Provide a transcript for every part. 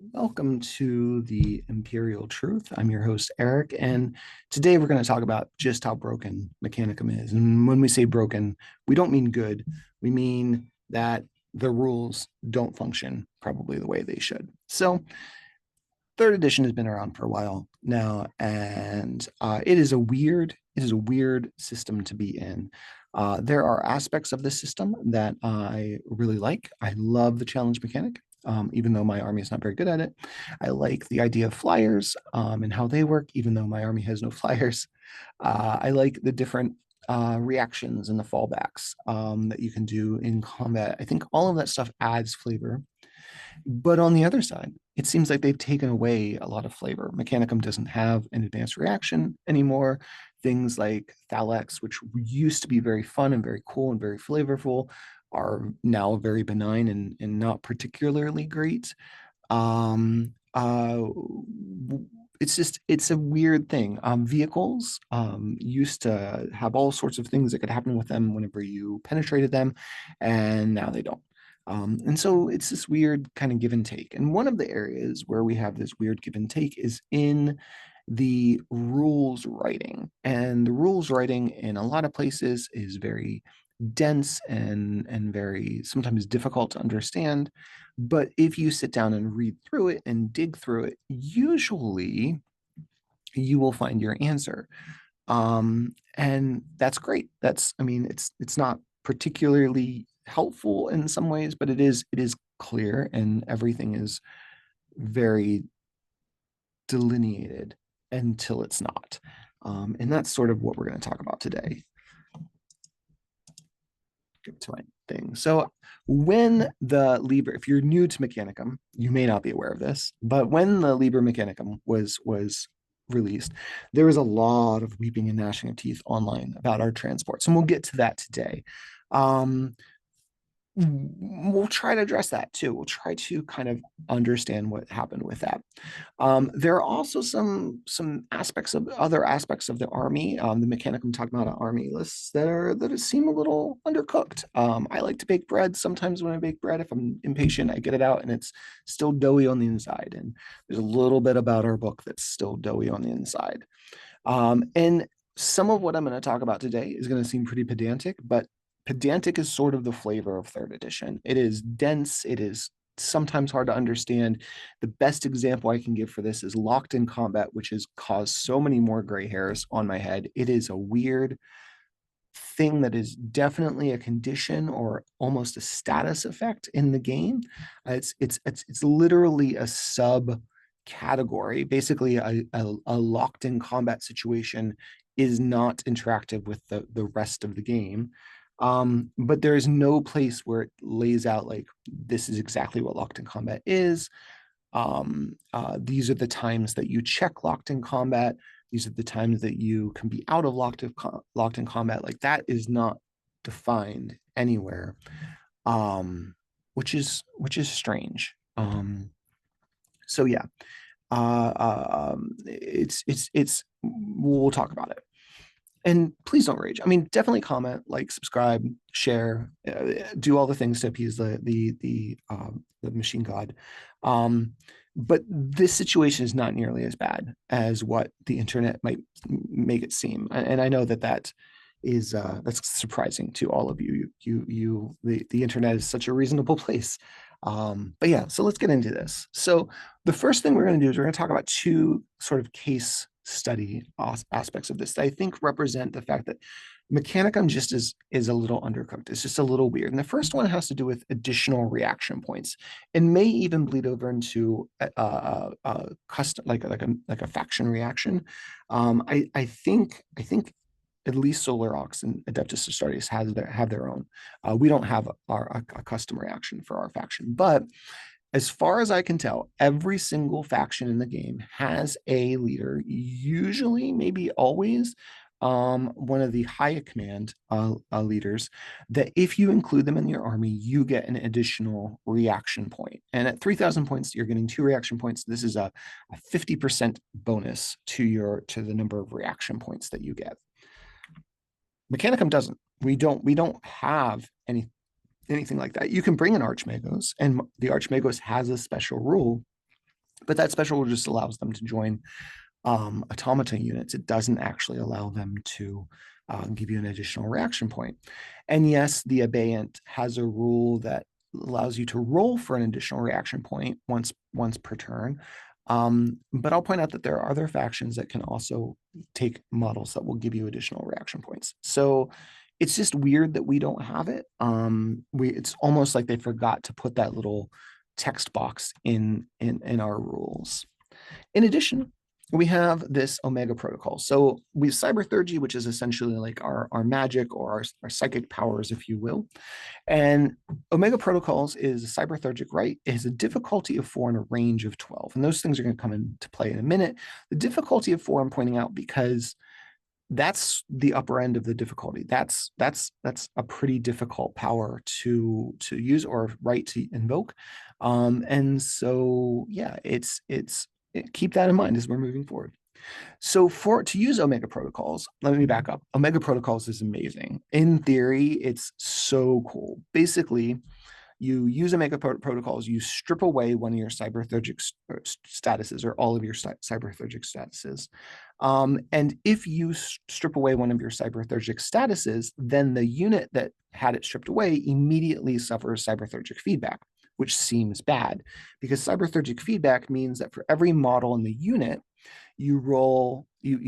Welcome to the Imperial Truth. I'm your host, Eric, and today we're going to talk about just how broken Mechanicum is. And when we say broken, we don't mean good, we mean that the rules don't function probably the way they should. So, third edition has been around for a while now, and it is a weird system to be in. There are aspects of the system that I really like. I love the challenge mechanic, even though my army is not very good at it. I like the idea of flyers and how they work, even though my army has no flyers. I like the different reactions and the fallbacks that you can do in combat. I think all of that stuff adds flavor, but on the other side, it seems like they've taken away a lot of flavor. Mechanicum doesn't have an advanced reaction anymore. Things like Thalex, which used to be very fun and very cool and very flavorful, are now very benign and not particularly great. Um, uh, it's a weird thing. Vehicles used to have all sorts of things that could happen with them whenever you penetrated them, and now they don't. And so it's this weird kind of give and take. And one of the areas where we have this weird give and take is in the rules writing. And the rules writing in a lot of places is very dense and very sometimes difficult to understand. But if you sit down and read through it and dig through it, usually you will find your answer. And that's great. I mean, it's not particularly helpful in some ways, but it is clear and everything is very delineated until it's not. And that's sort of what we're going to talk about today. Get to my thing. So when the Liber, if you're new to Mechanicum, you may not be aware of this, but when the Liber Mechanicum was released, there was a lot of weeping and gnashing of teeth online about our transports, and we'll get to that today. Um, we'll try to address that too. We'll try to kind of understand what happened with that. There are also some aspects of other aspects of the army, the Mechanicum Taghmata Army lists that seem a little undercooked. I like to bake bread. Sometimes when I bake bread, if I'm impatient, I get it out and it's still doughy on the inside. And there's a little bit about our book that's still doughy on the inside. And some of what I'm going to talk about today is going to seem pretty pedantic, but pedantic is sort of the flavor of third edition. It is dense. It is sometimes hard to understand. The best example I can give for this is locked in combat, which has caused so many more gray hairs on my head. It is a weird thing that is definitely a condition or almost a status effect in the game. It's literally a sub category. Basically, a locked in combat situation is not interactive with the rest of the game. But there is no place where it lays out like this is exactly what locked in combat is. These are the times that you check locked in combat. These are the times that you can be out of locked in combat. Like that is not defined anywhere, which is strange. So yeah, it's we'll talk about it. And please don't rage. I mean, definitely comment, like, subscribe, share, do all the things to appease the machine god. Um, but this situation is not nearly as bad as what the internet might make it seem, and I know that is that's surprising to all of you. The internet is such a reasonable place. But yeah, so let's get into this. So the first thing we're going to do is we're going to talk about two sort of case study aspects of this that I think represent the fact that Mechanicum just is a little undercooked. It's just a little weird. And the first one has to do with additional reaction points, and may even bleed over into a custom like a faction reaction. I think at least Solar Ox and Adeptus Astartes have their own. We don't have a custom reaction for our faction, but as far as I can tell, every single faction in the game has a leader, usually, maybe always, one of the higher command leaders, that if you include them in your army, you get an additional reaction point. And at 3,000 points, you're getting 2 reaction points. This is a 50% bonus to the number of reaction points that you get. Mechanicum doesn't. We don't have anything like that. You can bring an Archmagos, and the Archmagos has a special rule But that special rule just allows them to join automata units. It doesn't actually allow them to give you an additional reaction point. And yes, the abeyant has a rule that allows you to roll for an additional reaction point once per turn. But I'll point out that there are other factions that can also take models that will give you additional reaction points. So it's just weird that we don't have it. It's almost like they forgot to put that little text box in our rules. In addition, we have this Omega protocol. So we have cybertheurgy, which is essentially like our magic or our psychic powers, if you will. And Omega protocols is a cybertheurgic right. It has a difficulty of 4 and a range of 12. And those things are going to come into play in a minute. The difficulty of 4 I'm pointing out because that's the upper end of the difficulty. That's a pretty difficult power to use or right to invoke. And so yeah, keep that in mind as we're moving forward. So to use Omega protocols, let me back up. Omega protocols is amazing. In theory, it's so cool. Basically, you use Omega protocols, you strip away one of your cybertheurgic statuses or all of your cybertheurgic statuses. And if you strip away one of your cybertheurgic statuses, then the unit that had it stripped away immediately suffers cybertheurgic feedback, which seems bad because cybertheurgic feedback means that for every model in the unit, you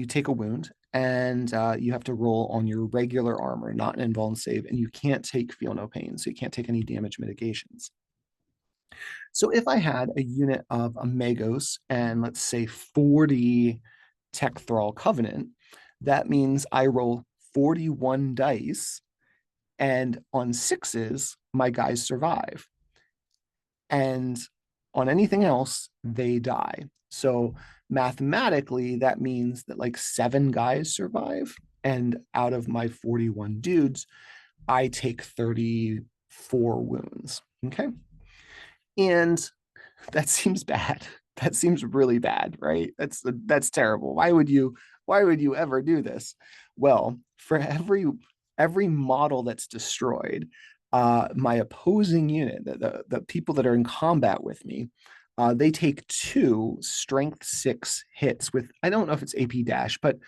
take a wound and you have to roll on your regular armor, not an invuln save, and you can't take feel no pain, so you can't take any damage mitigations. So if I had a unit of Amagos and let's say 40 Tech Thrall Covenant, that means I roll 41 dice, and on 6s, my guys survive. And on anything else, they die. So mathematically, that means that like 7 guys survive. And out of my 41 dudes, I take 34 wounds. Okay. And that seems bad. That seems really bad, right? That's terrible. Why would you ever do this? Well, for every model that's destroyed, my opposing unit, the people that are in combat with me, they take 2 strength 6 hits with, I don't know if it's AP dash, but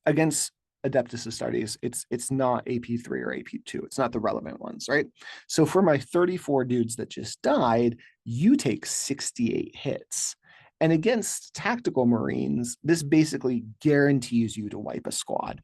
against Adeptus Astartes, it's not AP3 or AP2. It's not the relevant ones, right? So for my 34 dudes that just died, you take 68 hits. And against tactical Marines, this basically guarantees you to wipe a squad,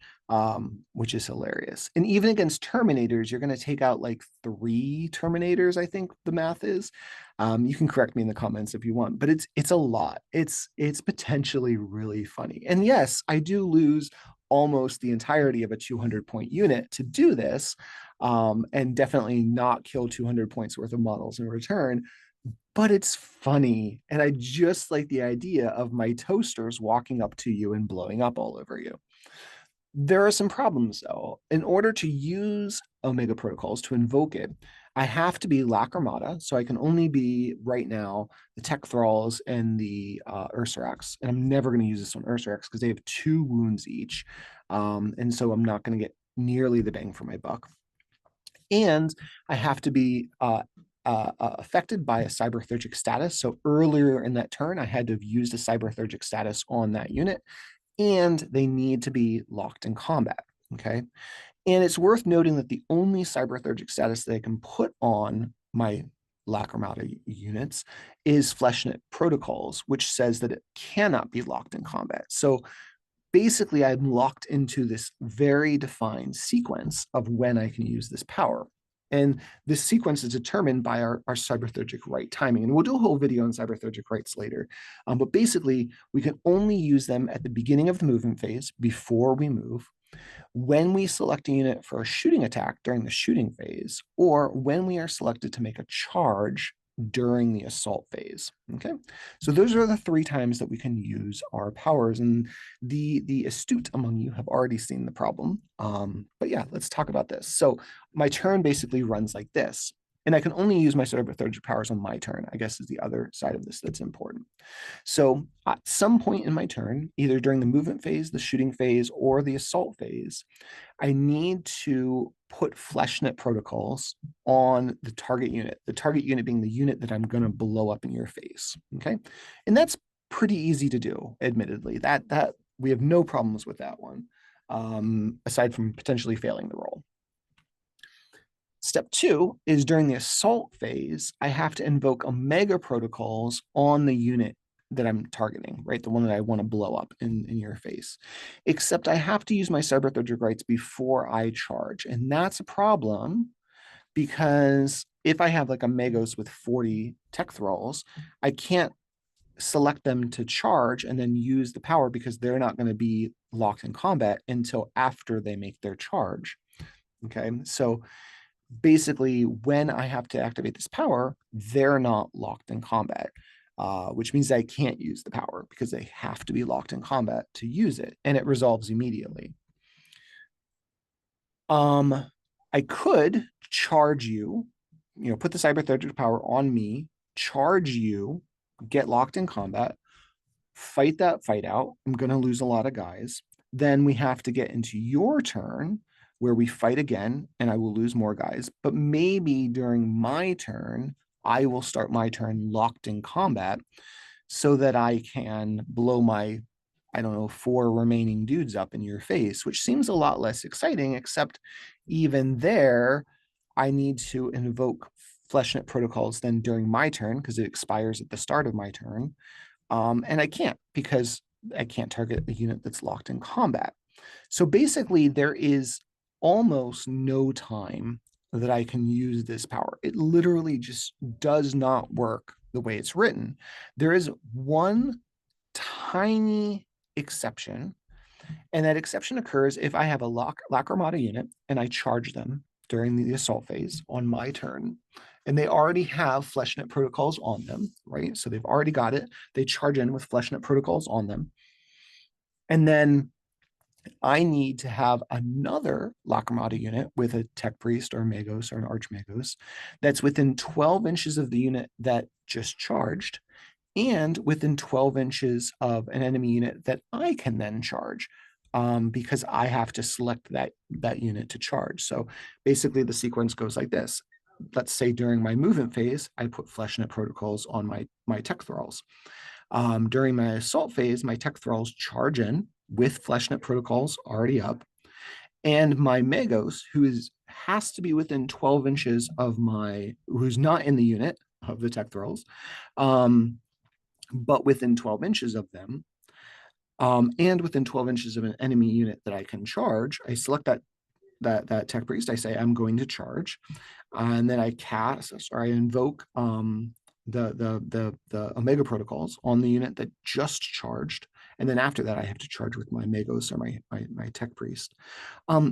which is hilarious. And even against Terminators, you're going to take out like 3 Terminators, I think the math is. You can correct me in the comments if you want, but it's a lot. It's potentially really funny. And yes, I do lose almost the entirety of a 200-point unit to do this, and definitely not kill 200 points worth of models in return. But it's funny. And I just like the idea of my toasters walking up to you and blowing up all over you. There are some problems though. In order to use Omega protocols to invoke it, I have to be Lacrimotta. So I can only be right now the Tech Thralls and the Ursarax. And I'm never going to use this on Ursarax because they have 2 wounds each. And so I'm not going to get nearly the bang for my buck. And I have to be affected by a cybertheurgic status. So earlier in that turn, I had to have used a cybertheurgic status on that unit, and they need to be locked in combat. Okay. And it's worth noting that the only cybertheurgic status that I can put on my Lacrimotta units is Fleshnet Protocols, which says that it cannot be locked in combat. So basically, I'm locked into this very defined sequence of when I can use this power. And this sequence is determined by our cybertheurgic right timing. And we'll do a whole video on cybertheurgic rights later. But basically, we can only use them at the beginning of the movement phase before we move, when we select a unit for a shooting attack during the shooting phase, or when we are selected to make a charge during the assault phase. Okay, so those are the 3 times that we can use our powers, and the astute among you have already seen the problem. But yeah, let's talk about this. So my turn basically runs like this, and I can only use my cybertheurgic powers on my turn, I guess is the other side of this that's important. So at some point in my turn, either during the movement phase, the shooting phase, or the assault phase, I need to put Fleshnet protocols on the target unit being the unit that I'm going to blow up in your face. Okay. And that's pretty easy to do, admittedly. That we have no problems with that one, aside from potentially failing the roll. Step 2 is during the assault phase, I have to invoke Omega protocols on the unit that I'm targeting, right? The one that I want to blow up in your face. Except I have to use my cyber third rights before I charge. And that's a problem because if I have like a Magos with 40 tech thralls, I can't select them to charge and then use the power because they're not going to be locked in combat until after they make their charge. Okay, so basically when I have to activate this power, they're not locked in combat, which means I can't use the power because they have to be locked in combat to use it, and it resolves immediately. I could charge you, put the cyber third power on me, charge you, get locked in combat, fight that fight out. I'm going to lose a lot of guys. Then we have to get into your turn where we fight again and I will lose more guys. But maybe during my turn, I will start my turn locked in combat so that I can blow my, I don't know, 4 remaining dudes up in your face, which seems a lot less exciting, except even there, I need to invoke Fleshnet protocols then during my turn because it expires at the start of my turn. And I can't because I can't target a unit that's locked in combat. So basically, there is almost no time that I can use this power. It literally just does not work the way it's written. There is one tiny exception, and that exception occurs if I have a Lacrimotta unit and I charge them during the assault phase on my turn. And they already have Fleshnet protocols on them, right? So they've already got it. They charge in with Fleshnet protocols on them. And then I need to have another Lacrimotta unit with a Tech Priest or Magos or an Archmagos that's within 12 inches of the unit that just charged and within 12 inches of an enemy unit that I can then charge, because I have to select that unit to charge. So basically the sequence goes like this. Let's say during my movement phase, I put Fleshnet protocols on my tech thralls. During my assault phase, my tech thralls charge in with Fleshnet protocols already up. And my Magos, has to be within 12 inches of who's not in the unit of the tech thralls, but within 12 inches of them, and within 12 inches of an enemy unit that I can charge, I select that tech priest. I say I'm going to charge, and then I invoke the Omega protocols on the unit that just charged, and then after that I have to charge with my Magos or my tech priest.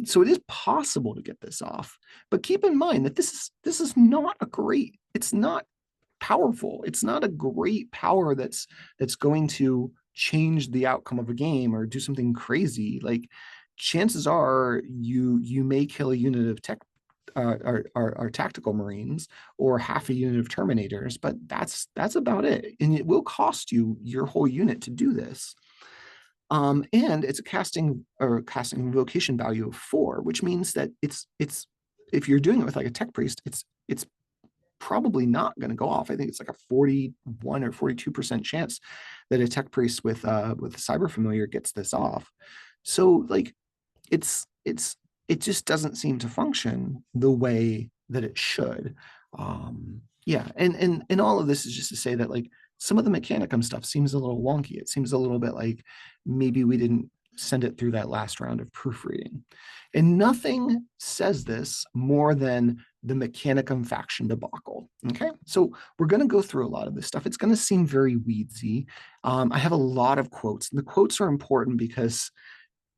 So it is possible to get this off, but keep in mind that this is not a great. It's not powerful. It's not a great power that's going to change the outcome of a game or do something crazy. Like chances are you may kill a unit of tech our tactical marines or half a unit of terminators, but that's about it. And it will cost you your whole unit to do this. And it's a casting invocation value of 4, which means that it's if you're doing it with like a tech priest, it's probably not going to go off. I think it's like a 41 or 42% chance that a tech priest with cyber familiar gets this off. So like it just doesn't seem to function the way that it should. Yeah, and all of this is just to say that like some of the Mechanicum stuff seems a little wonky. It seems a little bit like maybe we didn't send it through that last round of proofreading. And nothing says this more than the Mechanicum faction debacle. Okay, so we're going to go through a lot of this stuff. It's going to seem very weedsy. I have a lot of quotes, and the quotes are important because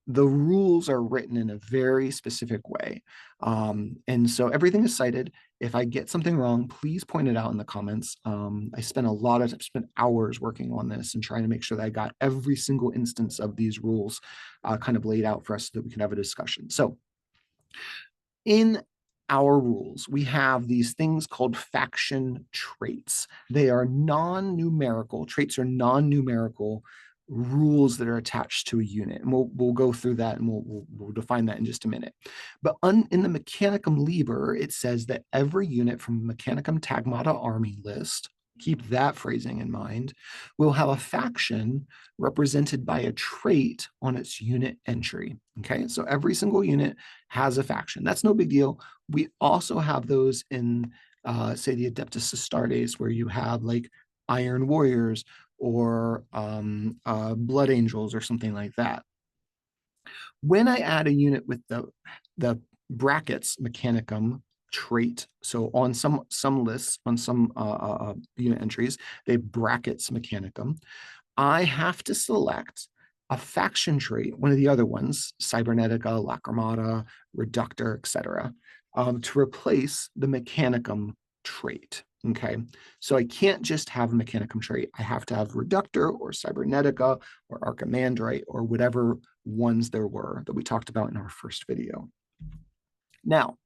the rules are written in a very specific way. And so everything is cited. If I get something wrong, please point it out in the comments. I spent hours working on this and trying to make sure that I got every single instance of these rules kind of laid out for us so that we can have a discussion. So in our rules, we have these things called faction traits. They are non-numerical. Traits are non-numerical rules that are attached to a unit. And we'll go through that and we'll define that in just a minute. But in the Mechanicum Liber, it says that every unit from Mechanicum Taghmata Army List keep that phrasing in mind, we'll have a faction represented by a trait on its unit entry. Okay, so every single unit has a faction. That's no big deal. We also have those in, say, the Adeptus Astartes, where you have like Iron Warriors or Blood Angels or something like that. When I add a unit with the brackets Mechanicum trait, so on some lists, on some unit entries, they brackets Mechanicum, I have to select a faction trait, one of the other ones, Cybernetica, Lacrimata, Reductor, etc., to replace the Mechanicum trait. Okay, so I can't just have a Mechanicum trait. I have to have Reductor or Cybernetica or Archimandrite or whatever ones there were that we talked about in our first video. Now,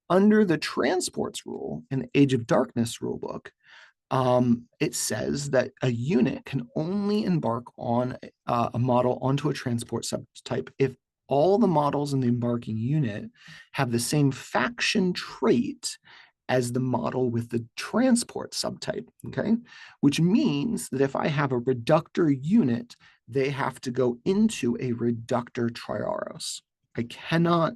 under the transports rule in the Age of Darkness rulebook, it says that a unit can only embark on a model onto a transport subtype if all the models in the embarking unit have the same faction trait as the model with the transport subtype, okay? Which means that if I have a reductor unit, they have to go into a reductor triaros. I cannot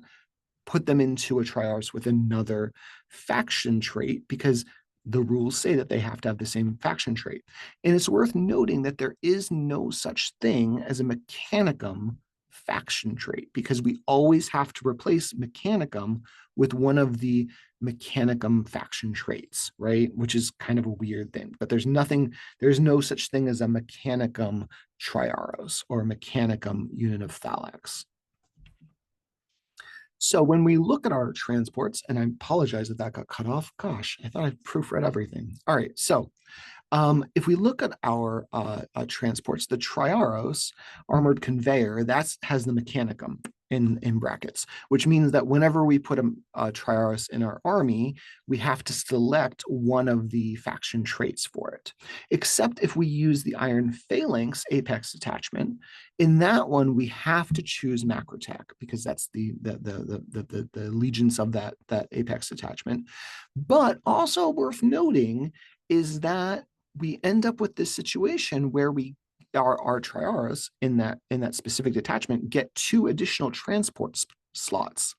put them into a triaros with another faction trait because the rules say that they have to have the same faction trait. And it's worth noting that there is no such thing as a Mechanicum faction trait because we always have to replace Mechanicum with one of the Mechanicum faction traits, right? Which is kind of a weird thing, but there's no such thing as a Mechanicum triaros or a Mechanicum unit of Thalax. So when we look at our transports, and I apologize that that got cut off. Gosh, I thought I proofread everything. All right, so if we look at our transports, the Triaros armored conveyor, that has the Mechanicum in brackets, which means that whenever we put a Triaros in our army, we have to select one of the faction traits for it. Except if we use the Iron Phalanx Apex attachment, in that one we have to choose Macrotech because that's the allegiance of that Apex attachment. But also worth noting is that we end up with this situation where our Triaros in that specific detachment get 2 additional transport slots.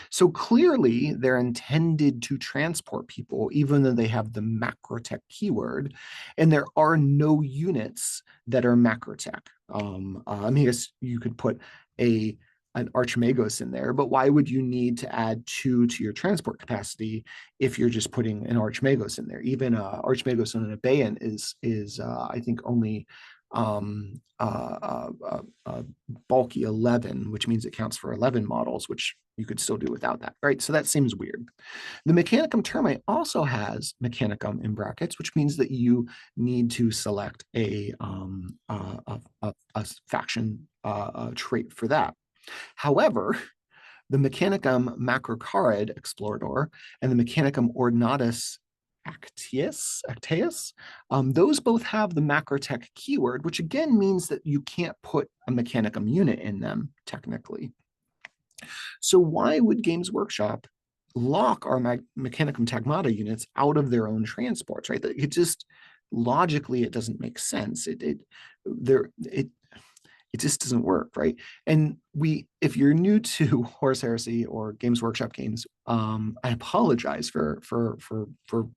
So clearly they're intended to transport people, even though they have the Macrotech keyword, and there are no units that are Macrotech. I mean, I guess you could put an Archimagos in there, but why would you need to add 2 to your transport capacity if you're just putting an Archimagos in there? Even Archimagos on an Abayan is I think only bulky 11, which means it counts for 11 models, which you could still do without that, right? So that seems weird. The Mechanicum Termite also has Mechanicum in brackets, which means that you need to select a faction trait for that. However, the Mechanicum Macrocarid Explorador and the Mechanicum Ordinatus Actaeus, those both have the Macrotech keyword, which again means that you can't put a Mechanicum unit in them, technically. So why would Games Workshop lock our Mechanicum Taghmata units out of their own transports, right? It just, logically, it doesn't make sense. It just doesn't work, right? And if you're new to Horus Heresy or Games Workshop games, I apologize for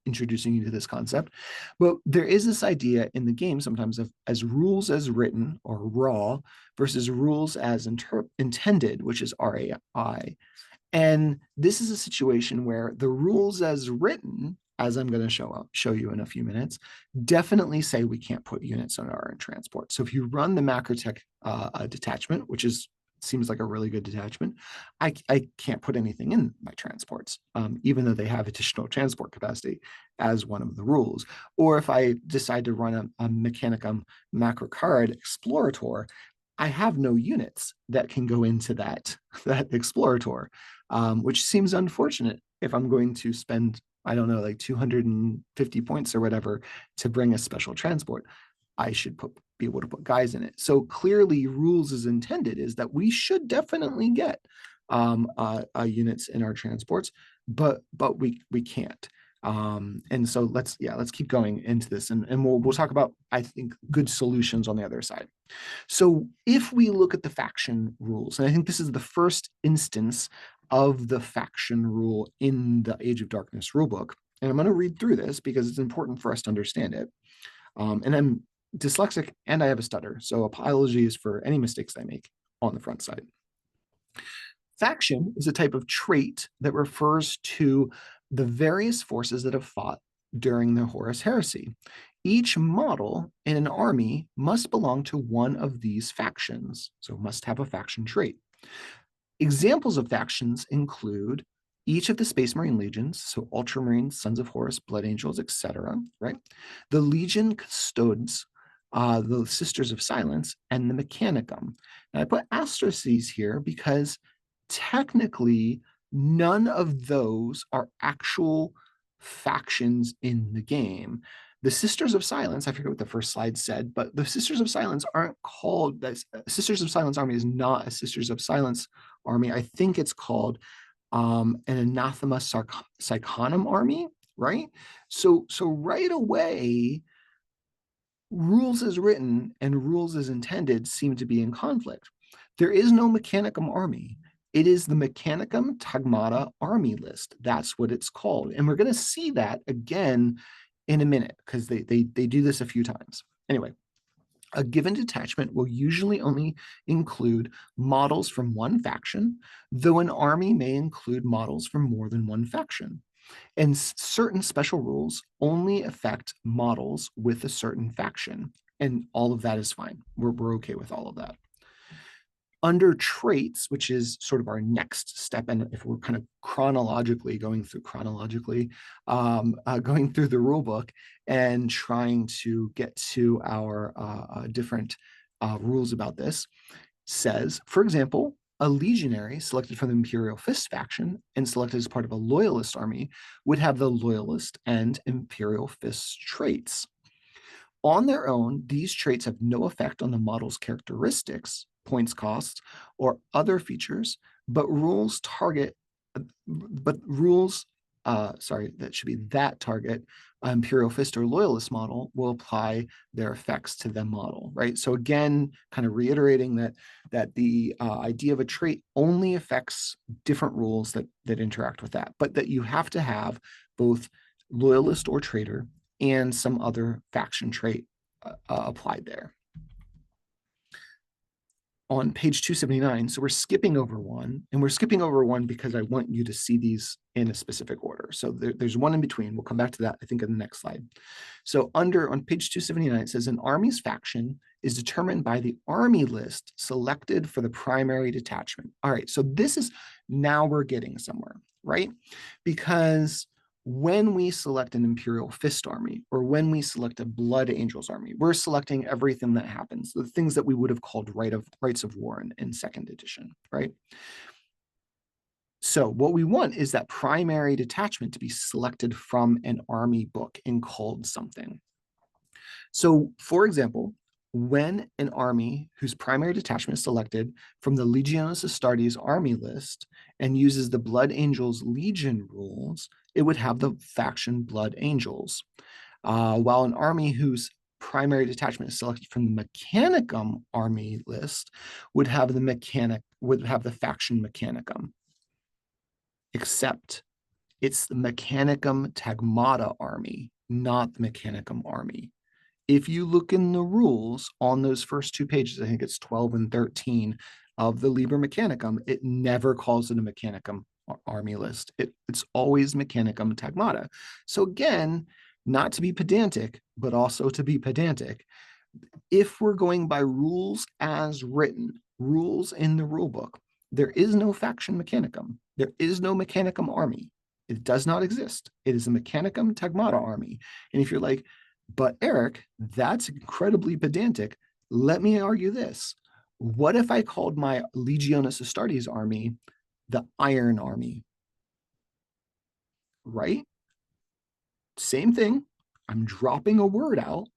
introducing you to this concept, but there is this idea in the game sometimes of as rules as written or raw versus rules as intended, which is RAI. And this is a situation where the rules as written, as I'm going to show you in a few minutes, definitely say we can't put units on our transport. So if you run the Macrotech detachment, which seems like a really good detachment, I can't put anything in my transports, even though they have additional transport capacity as one of the rules. Or if I decide to run a Mechanicum Macrocarid Explorator, I have no units that can go into that Explorator, which seems unfortunate if I'm going to spend, I don't know, like 250 points or whatever to bring a special transport. I should be able to put guys in it. So clearly rules as intended is that we should definitely get units in our transports, but we can't. And so let's keep going into this, and we'll talk about, I think, good solutions on the other side. So if we look at the faction rules, and I think this is the first instance of the faction rule in the Age of Darkness rulebook, and I'm going to read through this because it's important for us to understand it. And I'm dyslexic and I have a stutter, so apologies for any mistakes I make on the front side. Faction is a type of trait that refers to the various forces that have fought during the Horus Heresy. Each model in an army must belong to one of these factions, so must have a faction trait. Examples of factions include each of the Space Marine legions, so Ultramarines, Sons of Horus, Blood Angels, etc., right? The Legion Custodes, the Sisters of Silence, and the Mechanicum. And I put asterisks here because technically none of those are actual factions in the game. The Sisters of Silence, I forget what the first slide said, but the Sisters of Silence aren't called, Sisters of Silence Army is not a Sisters of Silence army. I think it's called an Anathema Psychonum army, right? So right away, rules as written and rules as intended seem to be in conflict. There is no Mechanicum army. It is the Mechanicum Taghmata Army List. That's what it's called. And we're going to see that again in a minute because they do this a few times. Anyway, a given detachment will usually only include models from one faction, though an army may include models from more than one faction. And certain special rules only affect models with a certain faction. And all of that is fine. We're okay with all of that. Under traits, which is sort of our next step, and if we're kind of chronologically going through the rule book and trying to get to our different rules about this, says, for example, a legionary selected from the Imperial Fist faction and selected as part of a loyalist army would have the loyalist and Imperial Fist traits. On their own, these traits have no effect on the model's characteristics, points costs, or other features, but that should be that target Imperial Fist or Loyalist model will apply their effects to the model, right? So again, kind of reiterating that the idea of a trait only affects different rules that interact with that, but that you have to have both Loyalist or Traitor and some other faction trait applied there. On page 279, so we're skipping over one, and we're skipping over one because I want you to see these in a specific order. So there's one in between. We'll come back to that, I think, in the next slide. So on page 279, it says an army's faction is determined by the army list selected for the primary detachment. All right, so this is, now we're getting somewhere, right? Because when we select an Imperial Fist army, or when we select a Blood Angels army, we're selecting everything that happens, the things that we would have called rights of war in second edition, right? So what we want is that primary detachment to be selected from an army book and called something. So for example, when an army whose primary detachment is selected from the Legionis Astartes army list and uses the Blood Angels Legion rules, it would have the faction Blood Angels. While an army whose primary detachment is selected from the Mechanicum army list would have the faction Mechanicum. Except it's the Mechanicum Taghmata army, not the Mechanicum army. If you look in the rules on those first two pages, I think it's 12 and 13 of the Liber Mechanicum, it never calls it a Mechanicum army list. It's always Mechanicum Taghmata. So again, not to be pedantic, but also to be pedantic, if we're going by rules as written, rules in the rule book, there is no faction Mechanicum. There is no Mechanicum army. It does not exist. It is a Mechanicum Taghmata army. And if you're like, but Eric, that's incredibly pedantic, let me argue this. What if I called my Legionis Astartes army the Iron Army? Right? Same thing. I'm dropping a word out.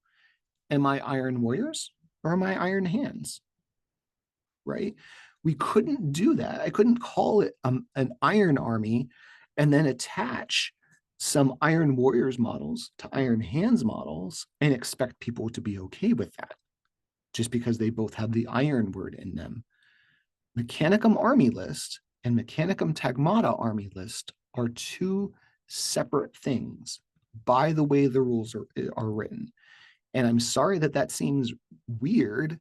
Am I Iron Warriors or am I Iron Hands? Right? We couldn't do that. I couldn't call it an Iron Army and then attach some Iron Warriors models to Iron Hands models and expect people to be okay with that just because they both have the iron word in them. Mechanicum Army List and Mechanicum Taghmata Army List are two separate things by the way the rules are written. And I'm sorry that that seems weird.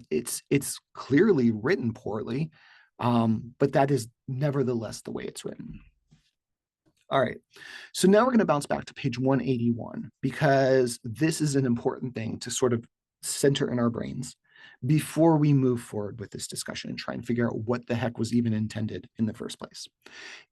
It's clearly written poorly, but that is nevertheless the way it's written. All right, so now we're going to bounce back to page 181 because this is an important thing to sort of center in our brains before we move forward with this discussion and try and figure out what the heck was even intended in the first place.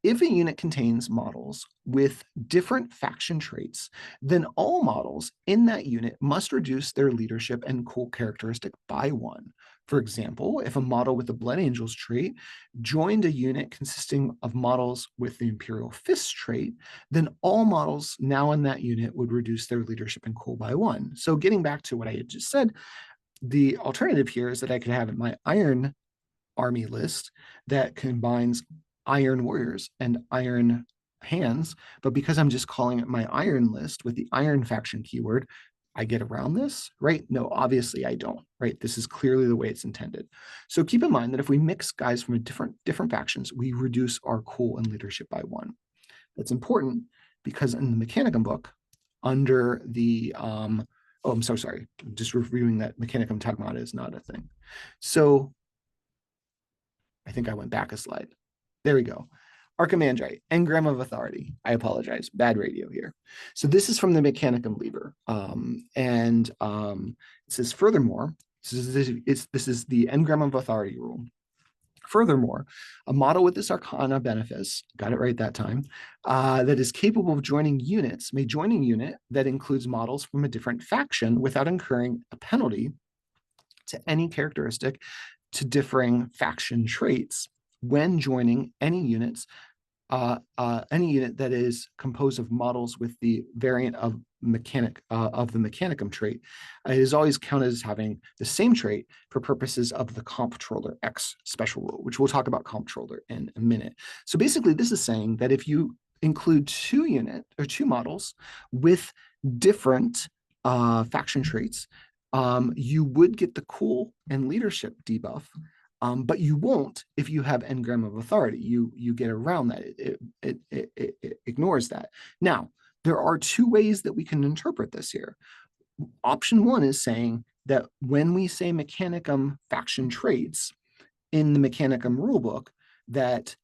If a unit contains models with different faction traits, then all models in that unit must reduce their leadership and cool characteristic by one. For example, if a model with the Blood Angels trait joined a unit consisting of models with the Imperial Fist trait, then all models now in that unit would reduce their leadership and cool by one. So getting back to what I had just said, the alternative here is that I could have my Iron Army list that combines Iron Warriors and Iron Hands, but because I'm just calling it my Iron list with the Iron faction keyword, I get around this, right? No, obviously I don't, right? This is clearly the way it's intended. So keep in mind that if we mix guys from different factions, we reduce our cool and leadership by one. That's important because in the Mechanicum book, under the oh, I'm so sorry, just reviewing that Mechanicum Taghmata is not a thing. So I think I went back a slide. There we go. Archimandrite, engram of authority. I apologize, bad radio here. So this is from the Mechanicum Liber. It says, furthermore, this is the engram of authority rule. Furthermore, a model with this arcana benefice, got it right that time, that is capable of joining units may join a unit that includes models from a different faction without incurring a penalty to any characteristic to differing faction traits when joining any unit that is composed of models with the variant of the Mechanicum trait. It is always counted as having the same trait for purposes of the Comptroller X special rule, which we'll talk about Comptroller in a minute. So basically, this is saying that if you include two models with different faction traits, you would get the cool and leadership debuff, but you won't if you have engram of authority. You get around that. It ignores that. Now, there are two ways that we can interpret this here. Option one is saying that when we say Mechanicum faction traits in the Mechanicum rulebook, that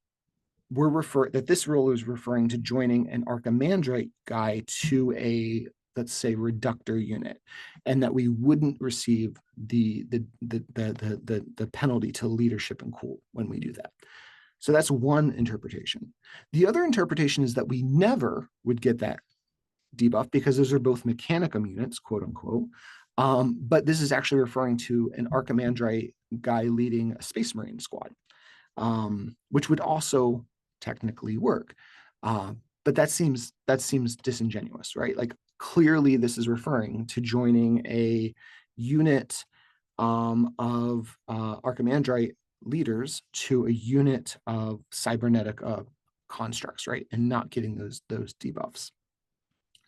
this rule is referring to joining an Archimandrite guy to a, let's say, reductor unit, and that we wouldn't receive the penalty to leadership and cool when we do that. So that's one interpretation. The other interpretation is that we never would get that debuff because those are both Mechanicum units, quote unquote. But this is actually referring to an Archimandrite guy leading a Space Marine squad, which would also technically work. But that seems disingenuous, right? Like clearly this is referring to joining a unit of Archimandrite leaders to a unit of cybernetic constructs, right? And not getting those debuffs.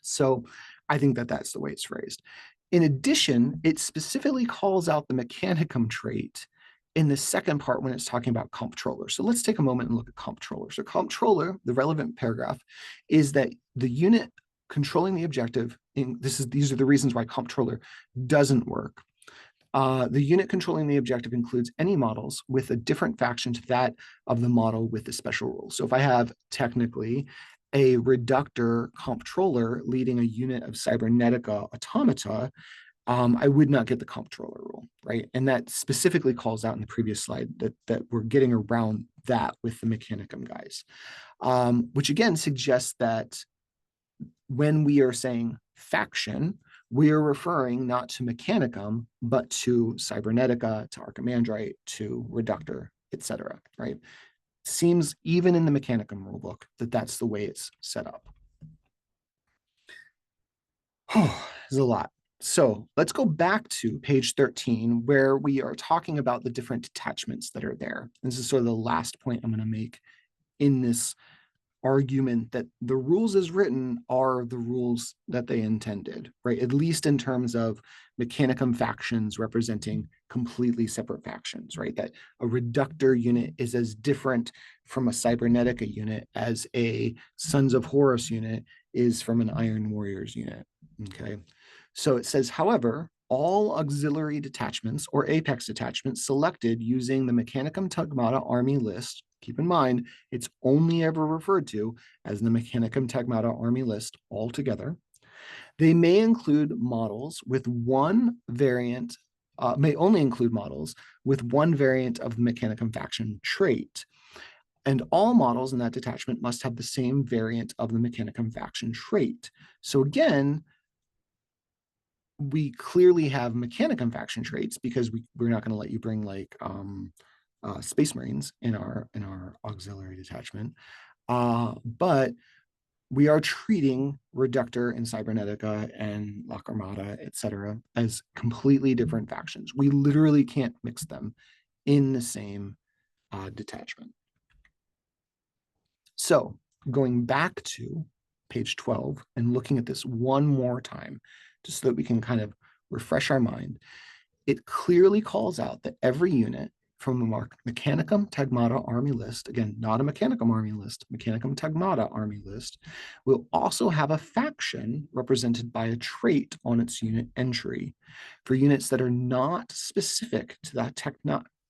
So I think that that's the way it's phrased. In addition, it specifically calls out the Mechanicum trait in the second part when it's talking about Comptroller. So let's take a moment and look at Comptroller. So Comptroller, the relevant paragraph, is that the unit controlling the objective, these are the reasons why Comptroller doesn't work. The unit controlling the objective includes any models with a different faction to that of the model with the special rule. So if I have technically a reductor comptroller leading a unit of cybernetica automata, I would not get the comptroller rule, right? And that specifically calls out in the previous slide that we're getting around that with the Mechanicum guys, which again suggests that when we are saying faction, we are referring not to Mechanicum, but to Cybernetica, to Archimandrite, to Reductor, etc. Right? Seems even in the Mechanicum rulebook that that's the way it's set up. Oh, there's a lot. So let's go back to page 13, where we are talking about the different detachments that are there. This is sort of the last point I'm going to make in this argument that the rules as written are the rules that they intended, right? At least in terms of Mechanicum factions representing completely separate factions, right? That a reductor unit is as different from a Cybernetica unit as a Sons of Horus unit is from an Iron Warriors unit, okay? So it says, however, all auxiliary detachments or apex detachments selected using the Mechanicum Taghmata Army List, keep in mind, it's only ever referred to as the Mechanicum Taghmata Army List altogether. They may include models with one variant, may only include models with one variant of the Mechanicum faction trait. And all models in that detachment must have the same variant of the Mechanicum faction trait. So again, we clearly have Mechanicum faction traits because we're not going to let you bring like Space Marines in our auxiliary detachment. But we are treating Reductor and Cybernetica and La Armada, etc., as completely different factions. We literally can't mix them in the same detachment. So going back to page 12 and looking at this one more time, just so that we can kind of refresh our mind, it clearly calls out that every unit from the Mechanicum Taghmata Army List, again, not a Mechanicum Army List, Mechanicum Taghmata Army List, will also have a faction represented by a trait on its unit entry. For units that are not specific to that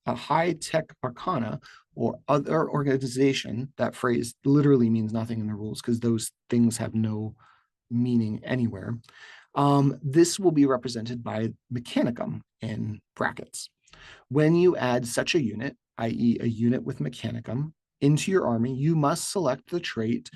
a high-tech arcana or other organization, that phrase literally means nothing in the rules because those things have no meaning anywhere. This will be represented by Mechanicum in brackets. When you add such a unit, i.e. a unit with Mechanicum, into your army, you must select the trait,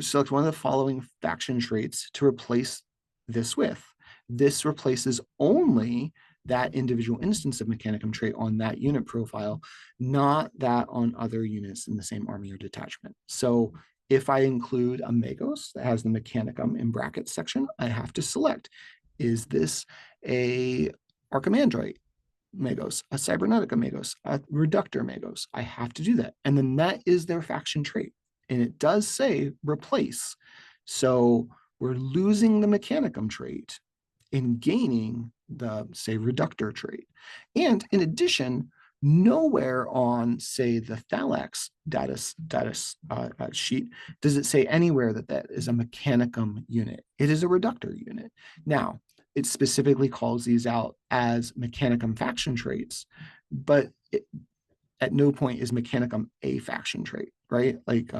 select one of the following faction traits to replace this with. This replaces only that individual instance of Mechanicum trait on that unit profile, not that on other units in the same army or detachment. So if I include a Magos that has the Mechanicum in brackets section, I have to select, is this a Archimandrite Magos, a Cybernetica Magos, a Reductor Magos? I have to do that. And then that is their faction trait. And it does say replace. So we're losing the Mechanicum trait in gaining the, say, Reductor trait. And in addition, nowhere on, say, the Thalax data sheet does it say anywhere that that is a Mechanicum unit. It is a Reductor unit. Now, it specifically calls these out as Mechanicum faction traits, but at no point is Mechanicum a faction trait, right? Like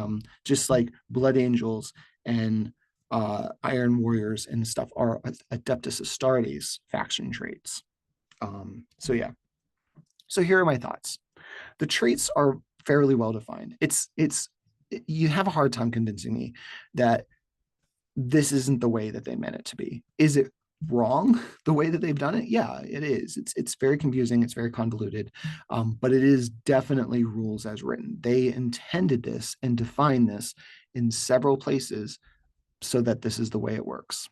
just like Blood Angels and Iron Warriors and stuff are Adeptus Astartes faction traits. So yeah. So here are my thoughts. The traits are fairly well defined. You have a hard time convincing me that this isn't the way that they meant it to be. Is it wrong the way that they've done it? Yeah, it is. It's very confusing. It's very convoluted, but it is definitely rules as written. They intended this and defined this in several places so that this is the way it works.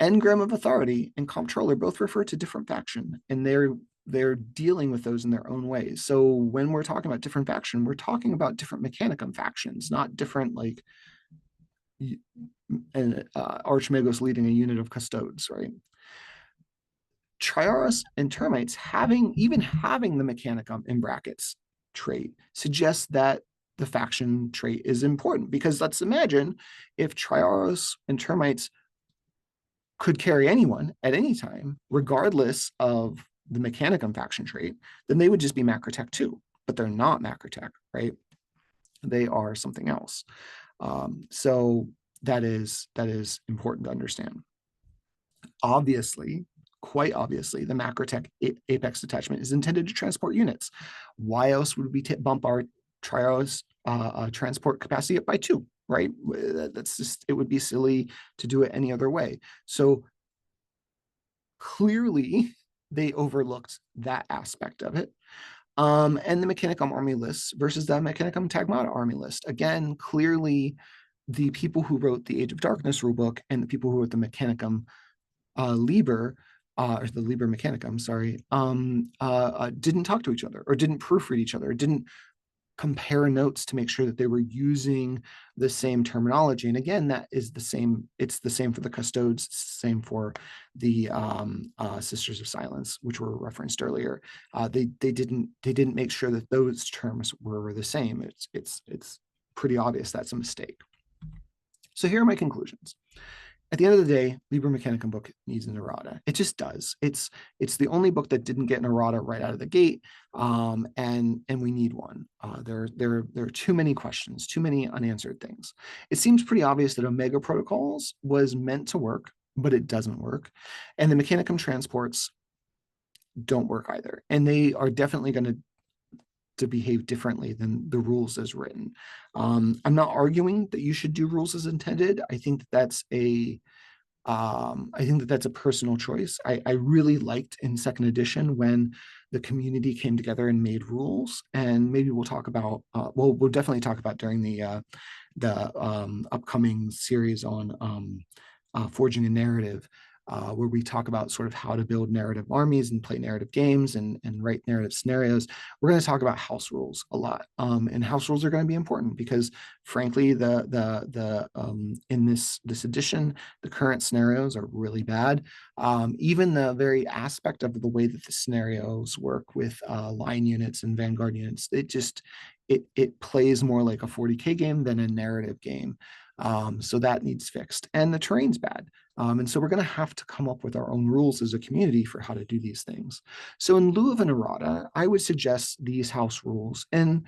Engram of Authority and Comptroller both refer to different faction, and they're dealing with those in their own ways. So when we're talking about different faction, we're talking about different Mechanicum factions, not different like and Archimagos leading a unit of custodes, right? Triaris and Termites even having the Mechanicum in brackets trait suggests that the faction trait is important, because let's imagine if Triaris and Termites could carry anyone at any time, regardless of the Mechanicum faction trait, then they would just be Macrotech too, but they're not Macrotech, right? They are something else. So that is important to understand. Obviously, quite obviously, the Macrotech Apex detachment is intended to transport units. Why else would we bump our Trios transport capacity up by 2, right? That's just, it would be silly to do it any other way. So clearly, they overlooked that aspect of it. And the Mechanicum Army List versus the Mechanicum Taghmata Army List. Again, clearly, the people who wrote the Age of Darkness rulebook and the people who wrote the Mechanicum Liber, or the Liber Mechanicum, sorry, didn't talk to each other or didn't proofread each other, didn't compare notes to make sure that they were using the same terminology. And again, that is the same. It's the same for the custodes, same for the Sisters of Silence, which were referenced earlier. They didn't make sure that those terms were the same. It's pretty obvious that's a mistake. So here are my conclusions. At the end of the day, Liber Mechanicum book needs an errata. It just does. It's the only book that didn't get an errata right out of the gate, and we need one. There are too many questions, too many unanswered things. It seems pretty obvious that Omega Protocols was meant to work, but it doesn't work, and the Mechanicum transports don't work either, and they are definitely going to behave differently than the rules as written. I'm not arguing that you should do rules as intended. I think that's a personal choice. I really liked in second edition when the community came together and made rules, and maybe we'll talk about. We'll definitely talk about during the upcoming series on forging a narrative, where we talk about sort of how to build narrative armies and play narrative games and write narrative scenarios. We're going to talk about house rules a lot, and house rules are going to be important because, frankly, in this edition, the current scenarios are really bad. Even the very aspect of the way that the scenarios work with line units and vanguard units, it plays more like a 40K game than a narrative game. So that needs fixed, and the terrain's bad. And so we're going to have to come up with our own rules as a community for how to do these things. So in lieu of an errata, I would suggest these house rules and,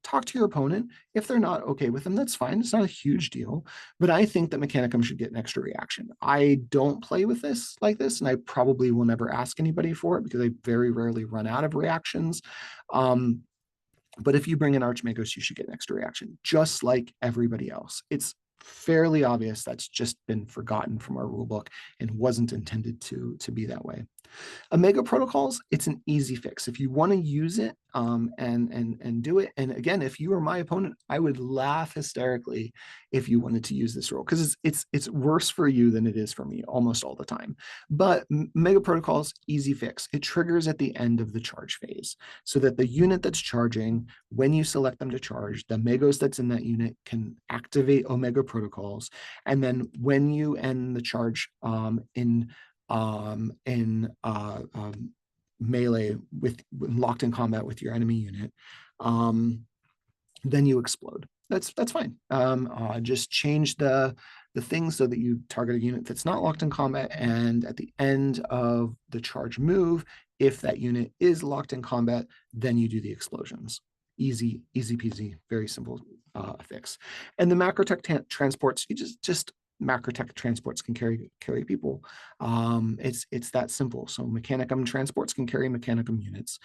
talk to your opponent. If they're not okay with them, that's fine. It's not a huge deal. But I think that Mechanicum should get an extra reaction. I don't play with this like this, and I probably will never ask anybody for it because I very rarely run out of reactions. But if you bring in Archmagos, you should get an extra reaction, just like everybody else. It's fairly obvious that's just been forgotten from our rulebook and wasn't intended to be that way. Omega protocols, it's an easy fix. If you want to use it and do it, and again, if you were my opponent, I would laugh hysterically if you wanted to use this rule because it's worse for you than it is for me almost all the time. But Omega protocols, easy fix. It triggers at the end of the charge phase so that the unit that's charging, when you select them to charge, the Megos that's in that unit can activate Omega protocols, and then when you end the charge in melee with locked in combat with your enemy unit, then you explode. That's fine. Just change the thing so that you target a unit that's not locked in combat, and at the end of the charge move, if that unit is locked in combat, then you do the explosions. Easy peasy, very simple fix. And the macrotech transports, you just macrotech transports can carry people. It's that simple. So Mechanicum transports can carry Mechanicum units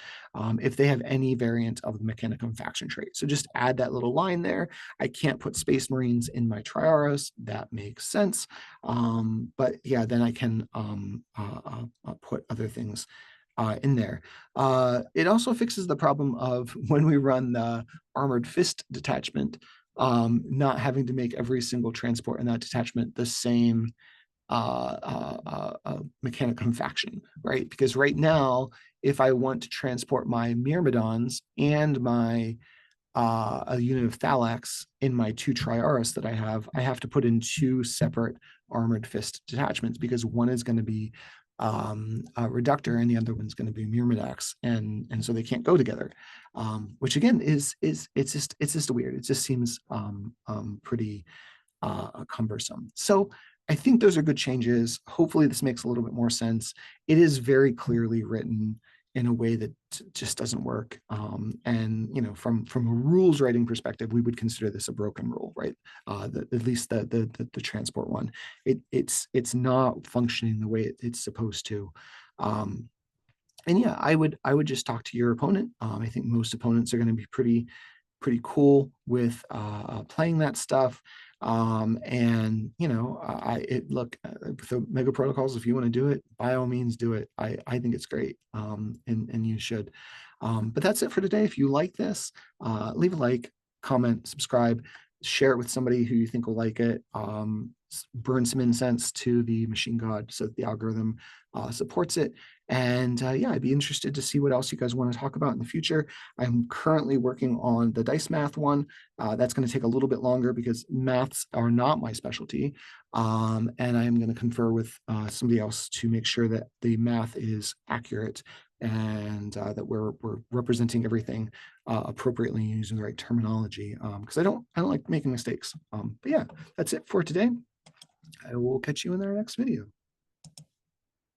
if they have any variant of the Mechanicum faction trait. So just add that little line there. I can't put Space Marines in my Triaris. That makes sense. But yeah, then I can put other things in there. It also fixes the problem of when we run the Armored Fist detachment, not having to make every single transport in that detachment the same Mechanicum faction, right? Because right now, if I want to transport my Myrmidons and my a unit of Thalax in my 2 Triaris that I have to put in 2 separate Armored Fist detachments because one is going to be a Reductor and the other one's going to be Myrmidax, and so they can't go together, which again is it's just weird. It just seems pretty cumbersome. So I think those are good changes. Hopefully this makes a little bit more sense. It is very clearly written in a way that just doesn't work. And from a rules writing perspective, we would consider this a broken rule, right? At least the transport one. It's not functioning the way it's supposed to. And yeah, I would just talk to your opponent. I think most opponents are going to be pretty cool with playing that stuff. And look, with the mega protocols, if you want to do it, by all means do it. I think it's great, and you should. But that's it for today. If you like this, leave a like, comment, subscribe, share it with somebody who you think will like it. burn some incense to the machine god so that the algorithm supports it. And yeah, I'd be interested to see what else you guys want to talk about in the future. I'm currently working on the dice math one. That's going to take a little bit longer because maths are not my specialty. And I'm going to confer with somebody else to make sure that the math is accurate and that we're representing everything appropriately using the right terminology. Because I don't like making mistakes. But yeah, that's it for today. I will catch you in our next video.